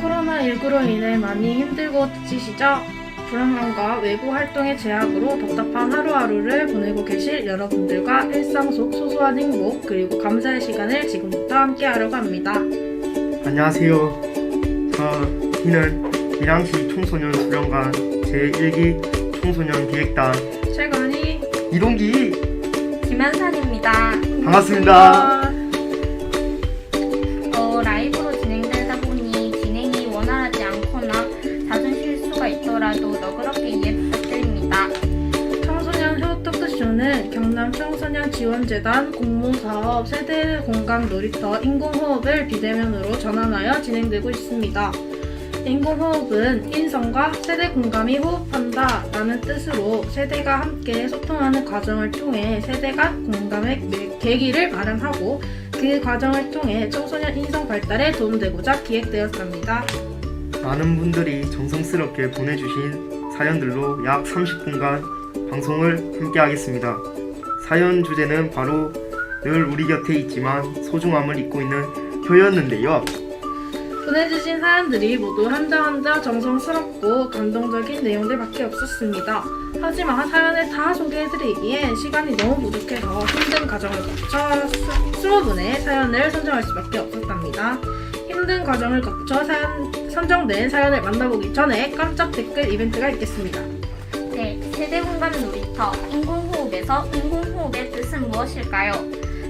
코로나19로 인해 많이 힘들고 지치시죠? 불안감과 외부 활동의 제약으로 답답한 하루하루를 보내고 계실 여러분들과 일상 속 소소한 행복 그리고 감사의 시간을 지금부터 함께 하려고 합니다. 안녕하세요. 저희는 밀양시 청소년 수련관 제1기 청소년 기획단 최건희, 이동기 김한선입니다. 반갑습니다. 라이브로 진행되다 보니 진행이 원활하지 않거나 잦은 실수가 있더라도 너그럽게 이해 부탁드립니다. 청소년 효 토크쇼는 경남 청소년 지원재단 공모사업 세대 공감 놀이터 인공호흡을 비대면으로 전환하여 진행되고 있습니다. 인공호흡은 인성과 세대 공감이 호흡한다 라는 뜻으로 세대가 함께 소통하는 과정을 통해 세대 간 공감의 계기를 마련하고 그 과정을 통해 청소년 인성 발달에 도움되고자 기획되었습니다. 많은 분들이 정성스럽게 보내주신 사연들로 약 30분간 방송을 함께 하겠습니다. 사연 주제는 바로 늘 우리 곁에 있지만 소중함을 잊고 있는 효였는데요. 보내주신 사연들이 모두 한자 정성스럽고 감동적인 내용들밖에 없었습니다. 하지만 사연을 다 소개해드리기엔 시간이 너무 부족해서 힘든 과정을 거쳐 20분의 사연을 선정할 수밖에 없었답니다. 힘든 과정을 거쳐 선정된 사연을 만나보기 전에 깜짝 댓글 이벤트가 있겠습니다. 네, 세대 공감 놀이터 인공호흡에서 인공호흡의 뜻은 무엇일까요?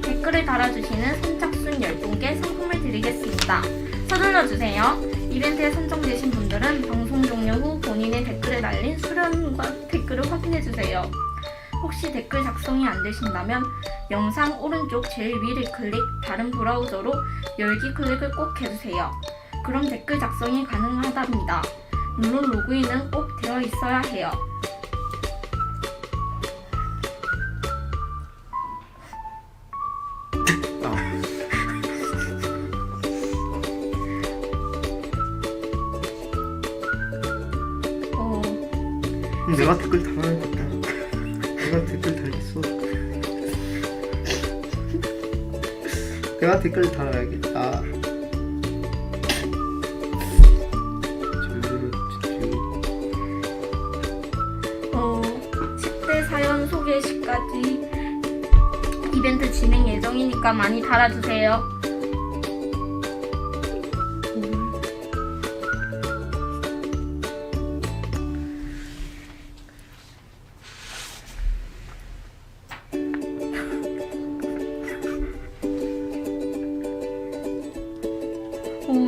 댓글을 달아주시는 선착순 10분께 상품을 드리겠습니다. 서둘러주세요. 이벤트에 선정되신 분들은 방송 종료 후 본인의 댓글에 달린 수련과 댓글을 확인해주세요. 혹시 댓글 작성이 안 되신다면 영상 오른쪽 제일 위를 클릭, 다른 브라우저로 열기 클릭을 꼭 해주세요. 그럼 댓글 작성이 가능하답니다. 물론 로그인은 꼭 되어 있어야 해요. 내가 댓글 달아야겠다. 내가 댓글 달겠어. 내가 댓글 달아야겠다. 10대 사연 소개 시까지 이벤트 진행 예정이니까 많이 달아주세요.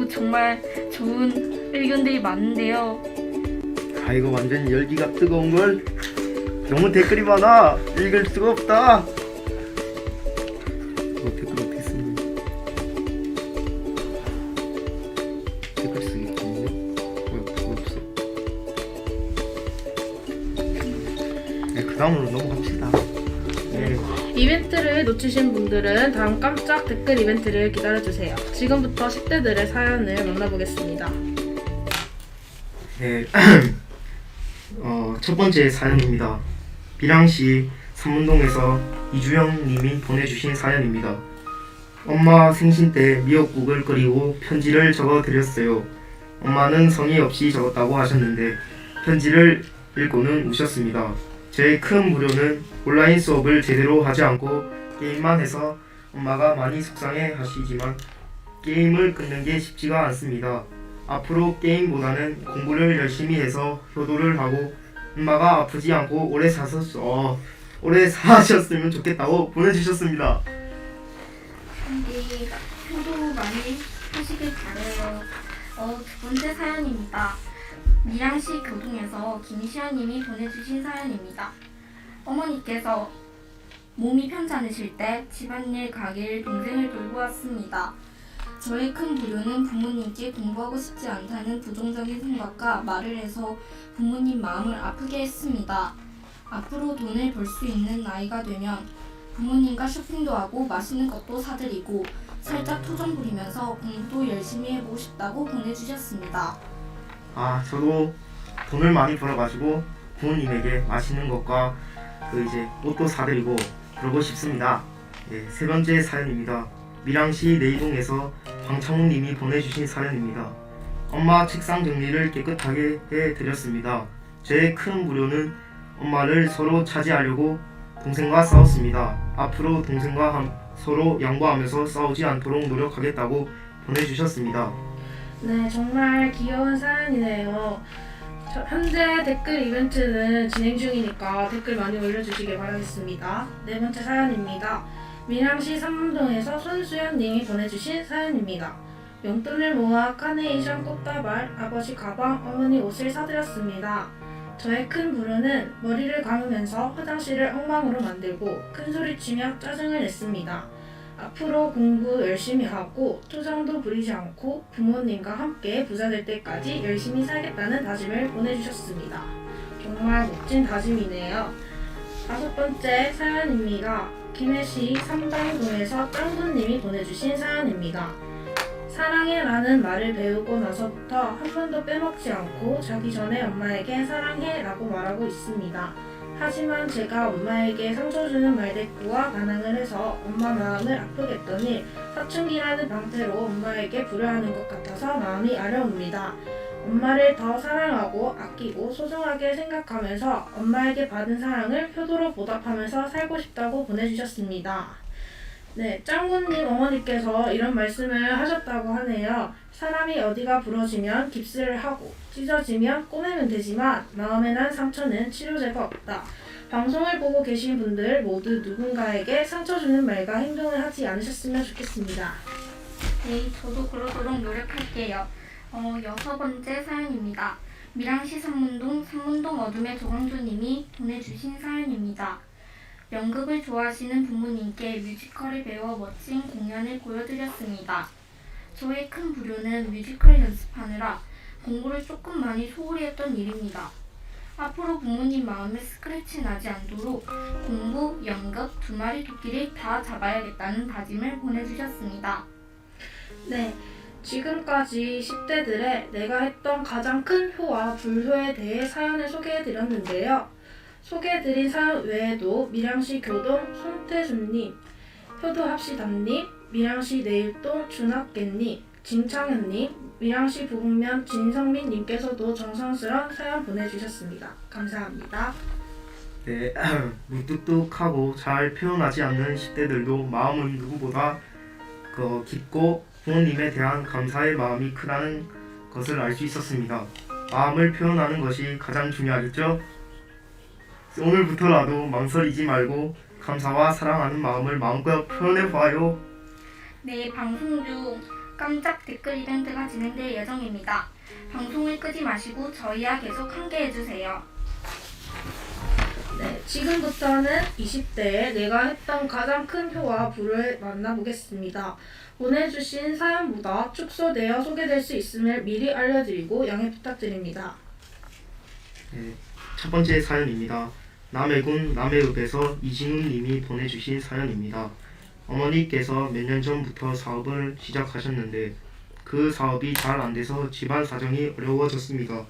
정말 좋은 의견들이 많은데요. 이거 완전 열기가 뜨거운걸. 너무 댓글이 많아. 읽을 수가 없다. 댓글 어떻게 쓰는 거야? 댓글 쓰기 있겠는데? 그거 없어. 네, 그 다음으로 넘어갑시다. 네. 이벤트를 놓치신 분들은 다음 깜짝 댓글 이벤트를 기다려주세요. 지금부터 10대들의 사연을 만나보겠습니다. 네. 첫 번째 사연입니다. 밀양시 삼문동에서 이주영 님이 보내주신 사연입니다. 엄마 생신 때 미역국을 끓이고 편지를 적어 드렸어요. 엄마는 성의 없이 적었다고 하셨는데 편지를 읽고는 우셨습니다. 제 큰 무료는 온라인 수업을 제대로 하지 않고 게임만 해서 엄마가 많이 속상해 하시지만 게임을 끊는 게 쉽지가 않습니다. 앞으로 게임보다는 공부를 열심히 해서 효도를 하고 엄마가 아프지 않고 오래 사셨으면 좋겠다고 보내주셨습니다. 효도 많이 하시길 바래요. 두 번째 사연입니다. 밀양시 교동에서 김시아님이 보내주신 사연입니다. 어머니께서 몸이 편찮으실 때 집안일 가게일 동생을 돌보 왔습니다. 저의 큰 불효는 부모님께 공부하고 싶지 않다는 부정적인 생각과 말을 해서 부모님 마음을 아프게 했습니다. 앞으로 돈을 벌 수 있는 나이가 되면 부모님과 쇼핑도 하고 맛있는 것도 사드리고 살짝 투정 부리면서 공부도 열심히 해보고 싶다고 보내주셨습니다. 저도 돈을 많이 벌어가지고 부모님에게 맛있는 것과 옷도 사드리고 그러고 싶습니다. 네, 세 번째 사연입니다. 밀양시 내이동에서 방창훈님이 보내주신 사연입니다. 엄마 책상 정리를 깨끗하게 해드렸습니다. 제 큰 무료는 엄마를 서로 차지하려고 동생과 싸웠습니다. 앞으로 동생과 서로 양보하면서 싸우지 않도록 노력하겠다고 보내주셨습니다. 네, 정말 귀여운 사연이네요. 현재 댓글 이벤트는 진행 중이니까 댓글 많이 올려주시길 바라겠습니다. 네 번째 사연입니다. 밀양시 삼문동에서 손수연님이 보내주신 사연입니다. 용돈을 모아 카네이션 꽃다발, 아버지 가방, 어머니 옷을 사드렸습니다. 저의 큰 불효는 머리를 감으면서 화장실을 엉망으로 만들고 큰소리치며 짜증을 냈습니다. 앞으로 공부 열심히 하고 투정도 부리지 않고 부모님과 함께 부자 될 때까지 열심히 살겠다는 다짐을 보내주셨습니다. 정말 멋진 다짐이네요. 다섯 번째 사연입니다. 김해시 삼당동에서 짱구님이 보내주신 사연입니다. 사랑해 라는 말을 배우고 나서부터 한 번도 빼먹지 않고 자기 전에 엄마에게 사랑해 라고 말하고 있습니다. 하지만 제가 엄마에게 상처 주는 말대꾸와 반항을 해서 엄마 마음을 아프게 했더니 사춘기라는 방패로 엄마에게 불효하는 것 같아서 마음이 아려옵니다. 엄마를 더 사랑하고 아끼고 소중하게 생각하면서 엄마에게 받은 사랑을 효도로 보답하면서 살고 싶다고 보내주셨습니다. 네, 짱구님 어머니께서 이런 말씀을 하셨다고 하네요. 사람이 어디가 부러지면 깁스를 하고 찢어지면 꼬매면 되지만 마음에 난 상처는 치료제가 없다. 방송을 보고 계신 분들 모두 누군가에게 상처 주는 말과 행동을 하지 않으셨으면 좋겠습니다. 네, 저도 그러도록 노력할게요. 여섯 번째 사연입니다. 밀양시 삼문동 어둠의 조광조님이 보내주신 사연입니다. 연극을 좋아하시는 부모님께 뮤지컬을 배워 멋진 공연을 보여드렸습니다. 저의 큰 불효는 뮤지컬 연습하느라 공부를 조금 많이 소홀히 했던 일입니다. 앞으로 부모님 마음에 스크래치 나지 않도록 공부, 연극, 두 마리 토끼를 다 잡아야겠다는 다짐을 보내주셨습니다. 네, 지금까지 10대들의 내가 했던 가장 큰 효와 불효에 대해 사연을 소개해드렸는데요. 소개해드린 사연 외에도 밀양시 교동 손태준님, 효도합시담님, 밀양시 내일동 준학계님, 진창현님, 밀양시 부북면 진성민님께서도 정성스러운 사연 보내주셨습니다. 감사합니다. 네, 무뚝뚝하고 잘 표현하지 않는 10대들도 마음은 누구보다 깊고 부모님에 대한 감사의 마음이 크다는 것을 알 수 있었습니다. 마음을 표현하는 것이 가장 중요하겠죠? 오늘부터라도 망설이지 말고 감사와 사랑하는 마음을 마음껏 표현해봐요. 네, 방송 중 깜짝 댓글 이벤트가 진행될 예정입니다. 방송을 끄지 마시고 저희와 계속 함께 해주세요. 네, 지금부터는 20대에 내가 했던 가장 큰 효와 불효를 만나보겠습니다. 보내주신 사연보다 축소되어 소개될 수 있음을 미리 알려드리고 양해 부탁드립니다. 네, 첫 번째 사연입니다. 남해군 남해읍에서 이진우님이 보내주신 사연입니다. 어머니께서 몇 년 전부터 사업을 시작하셨는데 그 사업이 잘 안돼서 집안 사정이 어려워졌습니다.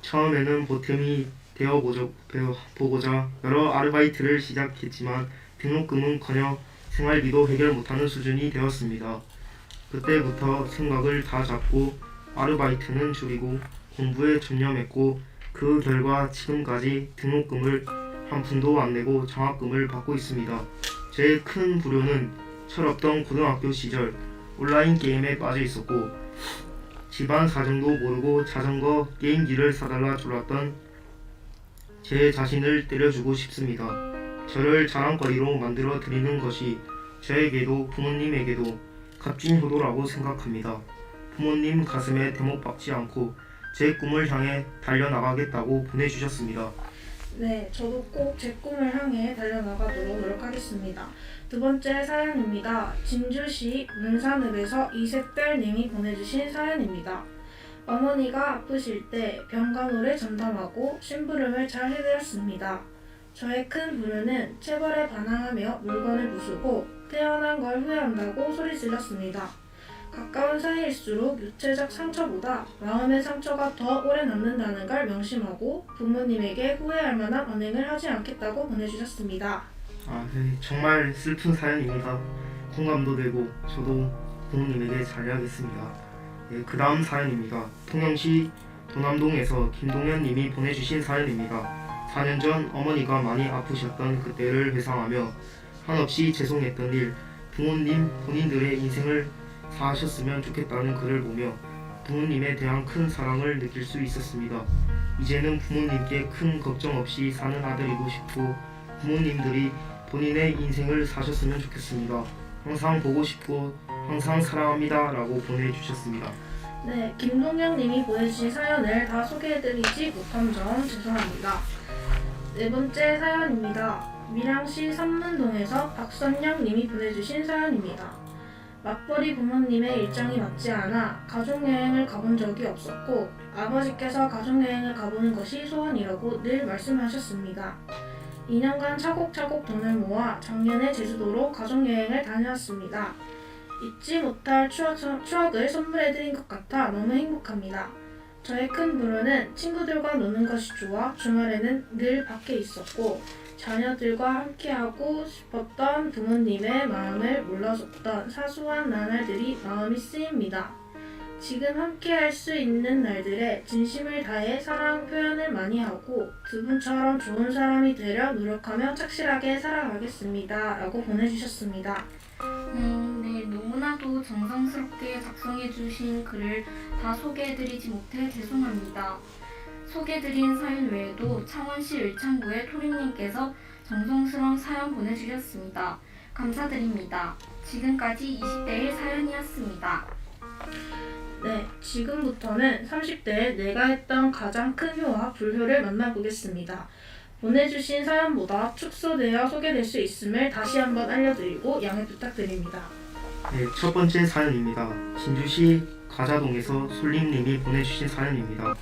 처음에는 보탬이 되어보고자 여러 아르바이트를 시작했지만 등록금은커녕 생활비도 해결 못하는 수준이 되었습니다. 그때부터 생각을 다 잡고 아르바이트는 줄이고 공부에 전념했고 그 결과 지금까지 등록금을 한 푼도 안 내고 장학금을 받고 있습니다. 제 큰 불효는 철없던 고등학교 시절 온라인 게임에 빠져 있었고 집안 사정도 모르고 자전거 게임기를 사달라 졸랐던 제 자신을 때려주고 싶습니다. 저를 자랑거리로 만들어 드리는 것이 저에게도 부모님에게도 값진 효도라고 생각합니다. 부모님 가슴에 대못 박지 않고 제 꿈을 향해 달려나가겠다고 보내주셨습니다. 네, 저도 꼭 제 꿈을 향해 달려나가도록 노력하겠습니다. 두 번째 사연입니다. 진주시 문산읍에서 이색별님이 보내주신 사연입니다. 어머니가 아프실 때 병간호를 전담하고 심부름을 잘 해드렸습니다. 저의 큰 불효는 체벌에 반항하며 물건을 부수고 태어난 걸 후회한다고 소리 질렀습니다. 가까운 사이일수록 육체적 상처보다 마음의 상처가 더 오래 남는다는 걸 명심하고 부모님에게 후회할 만한 언행을 하지 않겠다고 보내주셨습니다. 네, 정말 슬픈 사연입니다. 공감도 되고 저도 부모님에게 잘해야겠습니다. 그 다음 사연입니다. 통영시 도남동에서 김동현님이 보내주신 사연입니다. 4년 전 어머니가 많이 아프셨던 그때를 회상하며 한없이 죄송했던 일, 부모님 본인들의 인생을 사하셨으면 좋겠다는 글을 보며 부모님에 대한 큰 사랑을 느낄 수 있었습니다. 이제는 부모님께 큰 걱정 없이 사는 아들이고 싶고 부모님들이 본인의 인생을 사셨으면 좋겠습니다. 항상 보고 싶고 항상 사랑합니다 라고 보내주셨습니다. 네, 김동영님이 보내주신 사연을 다 소개해드리지 못한 점 죄송합니다. 네 번째 사연입니다. 밀양시 삼문동에서 박선영님이 보내주신 사연입니다. 맞벌이 부모님의 일정이 맞지 않아 가족여행을 가본 적이 없었고 아버지께서 가족여행을 가보는 것이 소원이라고 늘 말씀하셨습니다. 2년간 차곡차곡 돈을 모아 작년에 제주도로 가족여행을 다녀왔습니다. 잊지 못할 추억을 선물해드린 것 같아 너무 행복합니다. 저의 큰 불효는 친구들과 노는 것이 좋아 주말에는 늘 밖에 있었고 자녀들과 함께하고 싶었던 부모님의 마음을 몰라줬던 사소한 나날들이 마음이 쓰입니다. 지금 함께할 수 있는 날들에 진심을 다해 사랑 표현을 많이 하고 두 분처럼 좋은 사람이 되려 노력하며 착실하게 살아가겠습니다. 라고 보내주셨습니다. 네, 너무나도 정성스럽게 작성해주신 글을 다 소개해드리지 못해 죄송합니다. 소개해드린 사연 외에도 창원시 을창구의 토리님께서 정성스러운 사연 보내주셨습니다. 감사드립니다. 지금까지 20대의 사연이었습니다. 네, 지금부터는 30대에 내가 했던 가장 큰 효와 불효를 만나보겠습니다. 보내주신 사연보다 축소되어 소개될 수 있음을 다시 한번 알려드리고 양해 부탁드립니다. 네, 첫 번째 사연입니다. 진주시 가자동에서 솔림님이 보내주신 사연입니다.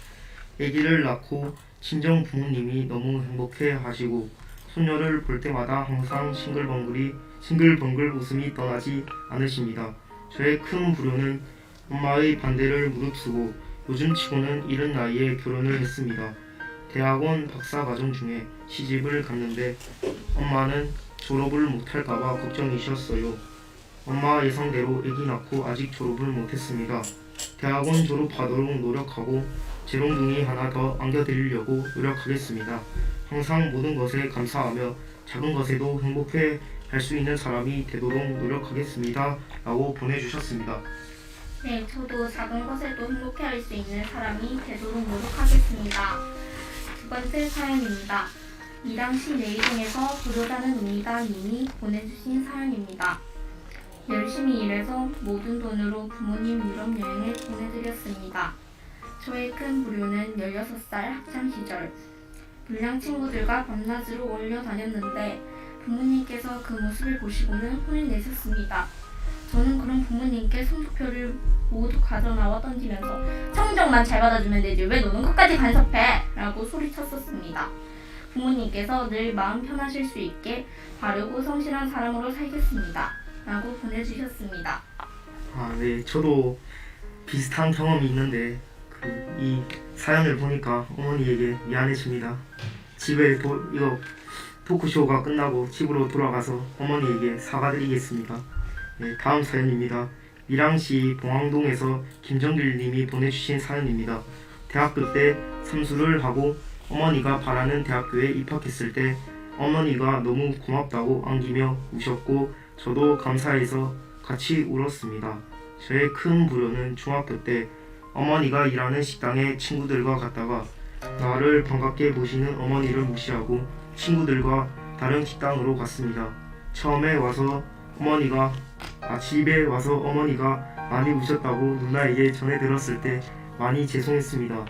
아기를 낳고 친정 부모님이 너무 행복해 하시고 손녀를 볼 때마다 항상 싱글벙글 웃음이 떠나지 않으십니다. 저의 큰 불효는 엄마의 반대를 무릅쓰고 요즘치고는 이른 나이에 결혼을 했습니다. 대학원 박사과정 중에 시집을 갔는데 엄마는 졸업을 못할까봐 걱정이셨어요. 엄마 예상대로 아기 낳고 아직 졸업을 못했습니다. 대학원 졸업하도록 노력하고 재롱둥이 하나 더 안겨드리려고 노력하겠습니다. 항상 모든 것에 감사하며 작은 것에도 행복해 할 수 있는 사람이 되도록 노력하겠습니다. 라고 보내주셨습니다. 네, 저도 작은 것에도 행복해 할 수 있는 사람이 되도록 노력하겠습니다. 두 번째 사연입니다. 밀양시 내이동에서 부도자는 옵니다 님이 보내주신 사연입니다. 열심히 일해서 모든 돈으로 부모님 유럽 여행을 보내드렸습니다. 저의 큰 불효는 16살 학창시절 불량 친구들과 밤낮으로 어울려 다녔는데 부모님께서 그 모습을 보시고는 혼을 내셨습니다. 저는 그런 부모님께 성적표를 모두 가져나와 던지면서 성적만 잘 받아주면 되지 왜 노는 것까지 간섭해! 라고 소리쳤었습니다. 부모님께서 늘 마음 편하실 수 있게 바르고 성실한 사람으로 살겠습니다. 라고 보내주셨습니다. 네, 저도 비슷한 경험이 있는데 이 사연을 보니까 어머니에게 미안해집니다. 집에 이거 토크쇼가 끝나고 집으로 돌아가서 어머니에게 사과드리겠습니다. 네, 다음 사연입니다. 밀양시 봉황동에서 김정길님이 보내주신 사연입니다. 대학교 때 삼수를 하고 어머니가 바라는 대학교에 입학했을 때 어머니가 너무 고맙다고 안기며 우셨고 저도 감사해서 같이 울었습니다. 저의 큰 불효는 중학교 때 어머니가 일하는 식당에 친구들과 갔다가 나를 반갑게 보시는 어머니를 무시하고 친구들과 다른 식당으로 갔습니다. 집에 와서 어머니가 많이 우셨다고 누나에게 전해 들었을 때 많이 죄송했습니다.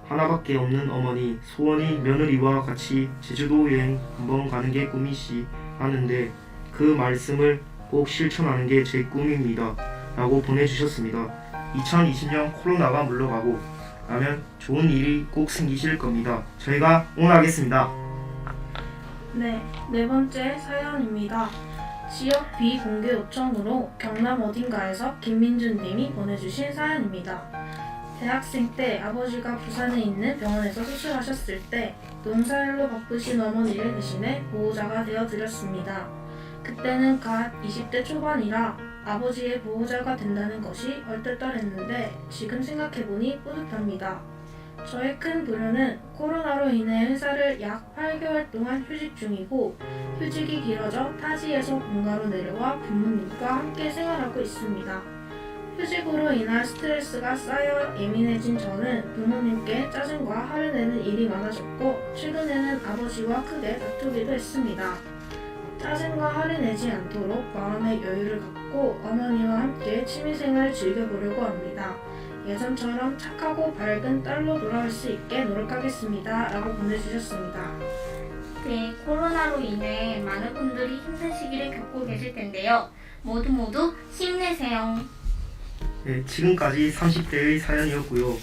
하나밖에 없는 어머니, 소원이 며느리와 같이 제주도 여행 한번 가는 게 꿈이시 하는데 그 말씀을 꼭 실천하는 게 제 꿈입니다. 라고 보내주셨습니다. 2020년 코로나가 물러가고 나면 좋은 일이 꼭 생기실 겁니다. 저희가 응원하겠습니다. 네, 네 번째 사연입니다. 지역 비공개 요청으로 경남 어딘가에서 김민준님이 보내주신 사연입니다. 대학생 때 아버지가 부산에 있는 병원에서 수술하셨을 때 농사일로 바쁘신 어머니를 대신해 보호자가 되어드렸습니다. 그때는 갓 20대 초반이라 아버지의 보호자가 된다는 것이 얼떨떨했는데 지금 생각해보니 뿌듯합니다. 저의 큰 부류는 코로나로 인해 회사를 약 8개월 동안 휴직 중이고 휴직이 길어져 타지에서 본가로 내려와 부모님과 함께 생활하고 있습니다. 휴직으로 인한 스트레스가 쌓여 예민해진 저는 부모님께 짜증과 화를 내는 일이 많아졌고 최근에는 아버지와 크게 다투기도 했습니다. 짜증과 화를 내지 않도록 마음의 여유를 갖고 어머니와 함께 취미생활을 즐겨보려고 합니다. 예전처럼 착하고 밝은 딸로 돌아갈 수 있게 노력하겠습니다. 라고 보내주셨습니다. 네, 코로나로 인해 많은 분들이 힘든 시기를 겪고 계실 텐데요. 모두 힘내세요. 네, 지금까지 30대의 사연이었고요.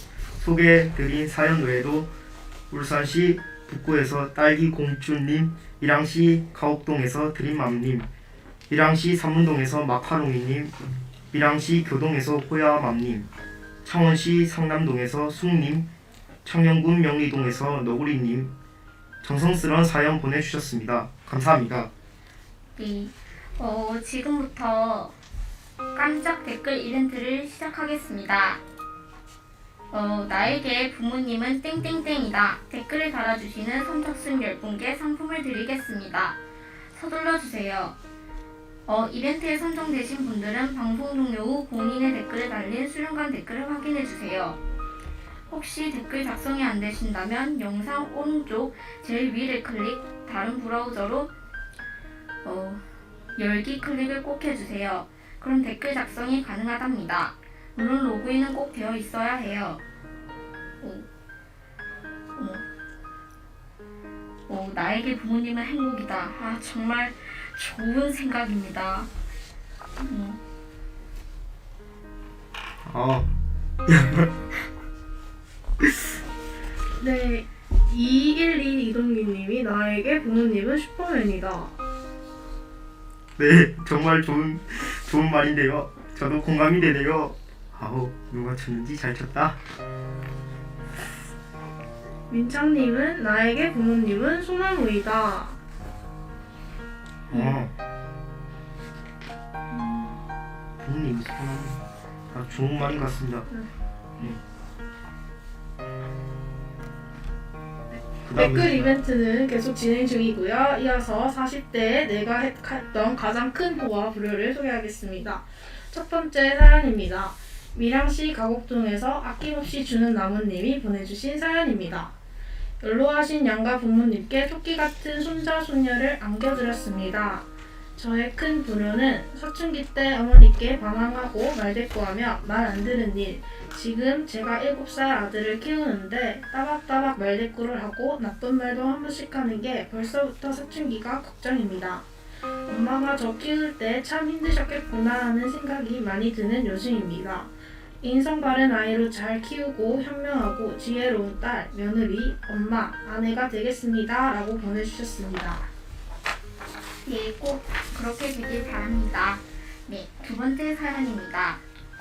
소개해드린 사연 외에도 울산시 북구에서 딸기공주님, 밀양시 가옥동에서 드림맘님, 밀양시 삼문동에서 마카롱이님, 밀양시 교동에서 호야맘님, 창원시 상남동에서 숭님, 청년군 명리동에서 너구리님, 정성스러운 사연 보내주셨습니다. 감사합니다. 네, 지금부터 깜짝 댓글 이벤트를 시작하겠습니다. 나에게 부모님은 땡땡땡이다. 댓글을 달아주시는 선착순 10분께 상품을 드리겠습니다. 서둘러 주세요. 이벤트에 선정되신 분들은 방송 종료 후 본인의 댓글에 달린 수령관 댓글을 확인해 주세요. 혹시 댓글 작성이 안 되신다면 영상 오른쪽 제일 위를 클릭, 다른 브라우저로 열기 클릭을 꼭 해주세요. 그럼 댓글 작성이 가능하답니다. 물론 로그인은 꼭 되어 있어야 해요. 나에게 부모님은 행복이다. 아, 정말 좋은 생각입니다. 네, 212 이동기님이 나에게 부모님은 슈퍼맨이다. 네, 정말 좋은 말인데요. 저도 공감이 되네요. 아우, 누가 쳤는지 잘 쳤다. 민창님은 나에게 부모님은 소나무이다. 부모님 소나무. 좋은 말인 것 같습니다. 댓글 이벤트는 계속 진행 중이고요. 이어서 40대에 내가 했던 가장 큰 호와 불효를 소개하겠습니다. 첫 번째 사연입니다. 밀양시 가곡동에서 아낌없이 주는 나무님이 보내주신 사연입니다. 연로하신 양가 부모님께 토끼 같은 손자 손녀를 안겨드렸습니다. 저의 큰 불효는 사춘기 때 어머니께 반항하고 말대꾸하며 말 안 들은 일. 지금 제가 7살 아들을 키우는데 따박따박 말대꾸를 하고 나쁜 말도 한 번씩 하는 게 벌써부터 사춘기가 걱정입니다. 엄마가 저 키울 때 참 힘드셨겠구나 하는 생각이 많이 드는 요즘입니다. 인성 바른 아이로 잘 키우고 현명하고 지혜로운 딸, 며느리, 엄마, 아내가 되겠습니다. 라고 보내주셨습니다. 네, 꼭 그렇게 되길 바랍니다. 네, 두 번째 사연입니다.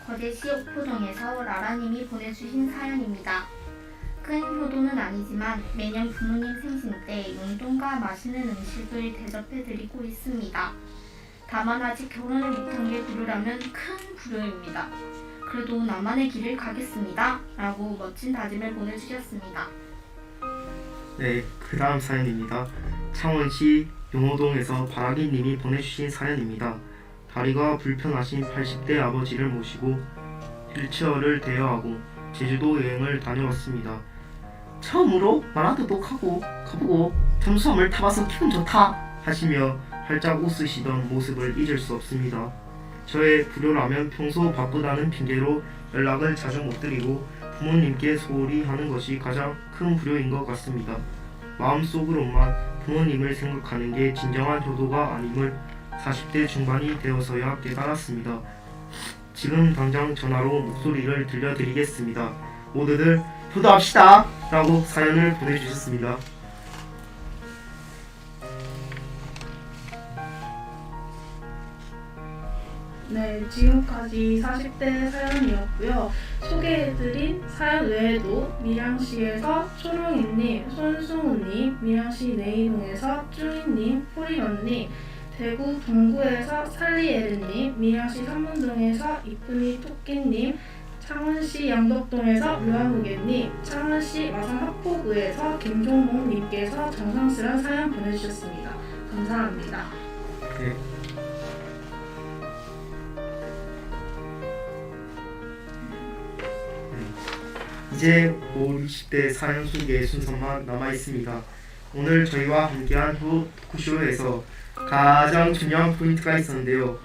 거제시 옥포동에서 라라님이 보내주신 사연입니다. 큰 효도는 아니지만 매년 부모님 생신 때 용돈과 맛있는 음식을 대접해드리고 있습니다. 다만 아직 결혼을 못한 게 불효라면 큰 불효입니다. 그래도 나만의 길을 가겠습니다. 라고 멋진 다짐을 보내주셨습니다. 네, 그 다음 사연입니다. 창원시 용호동에서 바라기님이 보내주신 사연입니다. 다리가 불편하신 80대 아버지를 모시고 휠체어를 대여하고 제주도 여행을 다녀왔습니다. 처음으로 만화도 가보고 잠수함을 타봐서 기분 좋다 하시며 활짝 웃으시던 모습을 잊을 수 없습니다. 저의 불효라면 평소 바쁘다는 핑계로 연락을 자주 못 드리고 부모님께 소홀히 하는 것이 가장 큰 불효인 것 같습니다. 마음속으로만 부모님을 생각하는 게 진정한 효도가 아님을 40대 중반이 되어서야 깨달았습니다. 지금 당장 전화로 목소리를 들려드리겠습니다. 모두들 효도합시다! 라고 사연을 보내주셨습니다. 네, 지금까지 40대 사연이었고요. 소개해드린 사연 외에도 밀양시에서 초롱이님, 손승우님, 밀양시 내이동에서 쭈이님, 포리언님, 대구 동구에서 살리에르님, 밀양시 삼문동에서 이쁜이 토끼님, 창원시 영덕동에서 류한무개님, 창원시 마산 합포구에서 김종목님께서 정성스러운 사연 보내주셨습니다. 감사합니다. 네. 이제 5, 60대 사연 소개 순서만 남아 있습니다. 오늘 저희와 함께한 후 토크쇼에서 가장 중요한 포인트가 있었는데요.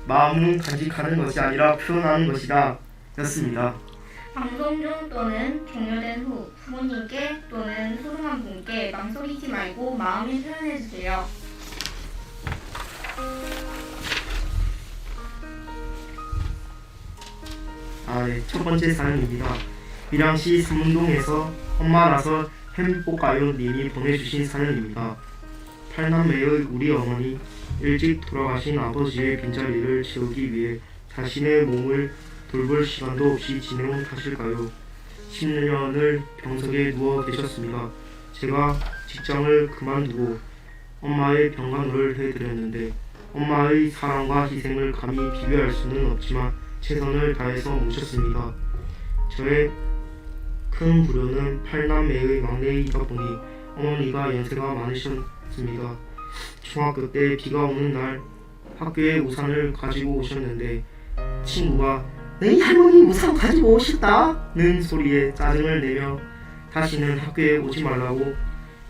마음은 간직하는 것이 아니라 표현하는 것이다 였습니다. 방송 중 또는 종료된 후 부모님께 또는 소중한 분께 망설이지 말고 마음을 표현해주세요. 네. 첫 번째 사연입니다. 밀양시 삼문동에서 엄마라서 햄볶아요 님이 보내주신 사연입니다. 8남매의 우리 어머니, 일찍 돌아가신 아버지의 빈자리를 채우기 위해 자신의 몸을 돌볼 시간도 없이 진행하실까요? 10년을 병석에 누워 계셨습니다. 제가 직장을 그만두고 엄마의 병간호를 해드렸는데 엄마의 사랑과 희생을 감히 비교할 수는 없지만 최선을 다해서 모셨습니다. 저의 큰 불효는 8남매의 막내이다 보니 어머니가 연세가 많으셨습니다. 중학교 때 비가 오는 날 학교에 우산을 가지고 오셨는데 친구가 "너희 할머니 우산 가지고 오셨다"는 소리에 짜증을 내며 다시는 학교에 오지 말라고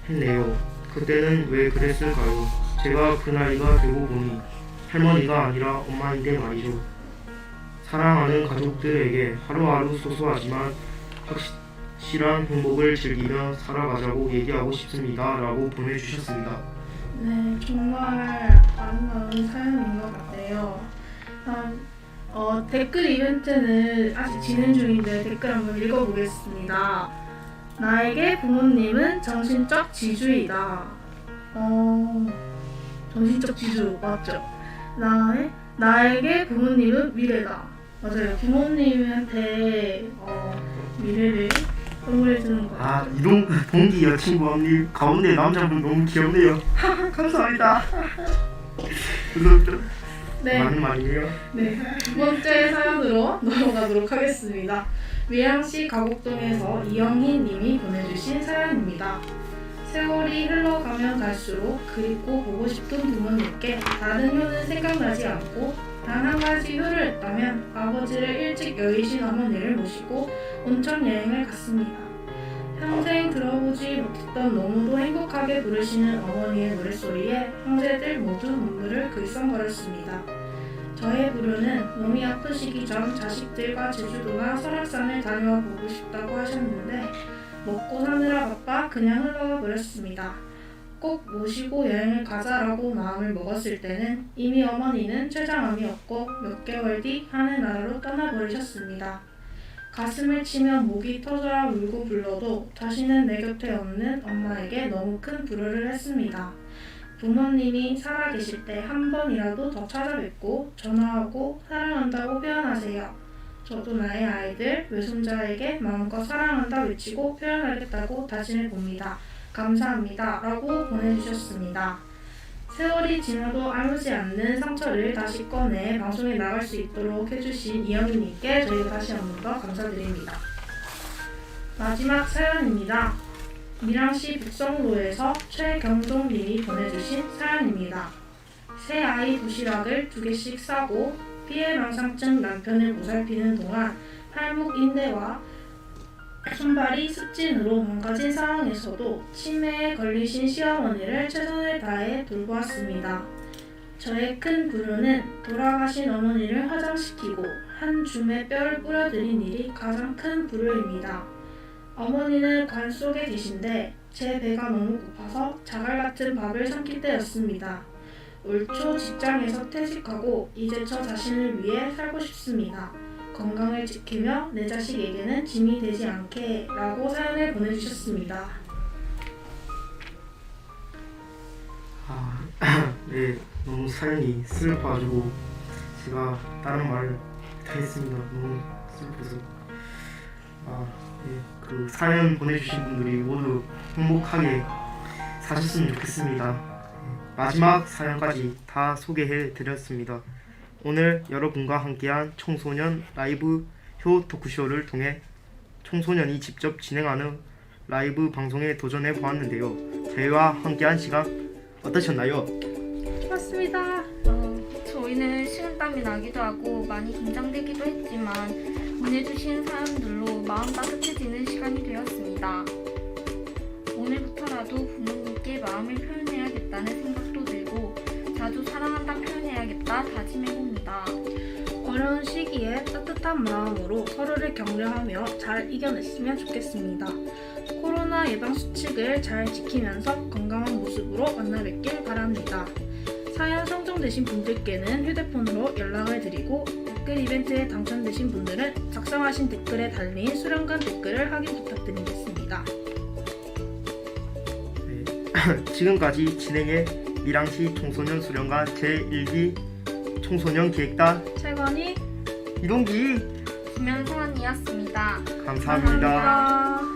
했네요. 그때는 왜 그랬을까요? 제가 그 나이가 되고 보니 할머니가 아니라 엄마인데 말이죠. 사랑하는 가족들에게 하루하루 소소하지만 확실한 행복을 즐기며 살아가자고 얘기하고 싶습니다. 라고 보내주셨습니다. 네, 정말 아름다운 사연인 것 같아요. 댓글 이벤트는 아직 진행 중인데 댓글 한번 읽어보겠습니다. 나에게 부모님은 정신적 지주이다. 정신적 지주 맞죠? 나에게 부모님은 미래다. 맞아요. 부모님한테 미래를 선물해 주는 거. 이동 동기 여친구 언니 가운데 남자분 너무 귀엽네요. 감사합니다. 네. 맞는 말이에요. 네, 두 번째 사연으로 넘어가도록 하겠습니다. 밀양시 가곡동에서 이영희 님이 보내주신 사연입니다. 세월이 흘러가면 갈수록 그립고 보고 싶은 부모님께 다른 효는 생각나지 않고 단 한 가지 효를 했다면 아버지를 일찍 여의신 어머니를 모시고 온천 여행을 갔습니다. 평생 들어보지 못했던 너무도 행복하게 부르시는 어머니의 노랫소리에 형제들 모두 눈물을 글썽거렸습니다. 저의 불효는 몸이 아프시기 전 자식들과 제주도나 설악산을 다녀와 보고 싶다고 하셨는데 먹고 사느라 바빠 그냥 흘러가 버렸습니다. 꼭 모시고 여행을 가자라고 마음을 먹었을 때는 이미 어머니는 췌장암이었고 몇 개월 뒤 하늘나라로 떠나버리셨습니다. 가슴을 치며 목이 터져라 울고 불러도 다시는 내 곁에 없는 엄마에게 너무 큰 불효를 했습니다. 부모님이 살아계실 때 한 번이라도 더 찾아뵙고 전화하고 사랑한다고 표현하세요. 저도 나의 아이들, 외손자에게 마음껏 사랑한다 외치고 표현하겠다고 다짐해 봅니다. 감사합니다. 라고 보내주셨습니다. 세월이 지나도 아물지 않는 상처를 다시 꺼내 방송에 나갈 수 있도록 해주신 이영희님께 저희가 다시 한 번 더 감사드립니다. 마지막 사연입니다. 밀양시 북성로에서 최경동님이 보내주신 사연입니다. 새 아이 도시락을 2개씩 싸고 피해망상증 남편을 보살피는 동안 팔목 인대와 손발이 습진으로 망가진 상황에서도 치매에 걸리신 시어머니를 최선을 다해 돌보았습니다. 저의 큰 불효는 돌아가신 어머니를 화장시키고 한 줌의 뼈를 뿌려드린 일이 가장 큰 불효입니다. 어머니는 관 속에 계신데 제 배가 너무 고파서 자갈 같은 밥을 삼킬 때였습니다. 올 초 직장에서 퇴직하고 이제 저 자신을 위해 살고 싶습니다. 건강을 지키며 내 자식에게는 짐이 되지 않게 라고 사연을 보내주셨습니다. 네, 너무 사연이 슬퍼가지고 제가 다른 말을 못하겠습니다. 너무 슬퍼서. 네, 그 사연 보내주신 분들이 모두 행복하게 사셨으면 좋겠습니다. 네. 마지막 사연까지 다 소개해 드렸습니다. 오늘 여러분과 함께한 청소년 라이브 효 토크쇼를 통해 청소년이 직접 진행하는 라이브 방송에 도전해 보았는데요. 저희와 함께한 시간 어떠셨나요? 맞습니다. 저희는 식은땀이 나기도 하고 많이 긴장되기도 했지만 보내주신 사연들로 마음 따뜻해지는 시간이 되었습니다. 오늘부터라도 부모님께 마음을 표현해야겠다는 생각도 들고 자주 사랑한다 표현해야겠다 다짐해봅니다. 어려운 시기에 따뜻한 마음으로 서로를 격려하며 잘 이겨냈으면 좋겠습니다. 코로나 예방 수칙을 잘 지키면서 건강한 모습으로 만나 뵙길 바랍니다. 사연 선정되신 분들께는 휴대폰으로 연락을 드리고 댓글 이벤트에 당첨되신 분들은 작성하신 댓글에 달린 수령관 댓글을 확인 부탁드리겠습니다. 지금까지 진행해 밀양시 청소년 수련관 제1기 청소년 기획단 최건희 이동기 김현선이었습니다. 감사합니다. 감사합니다.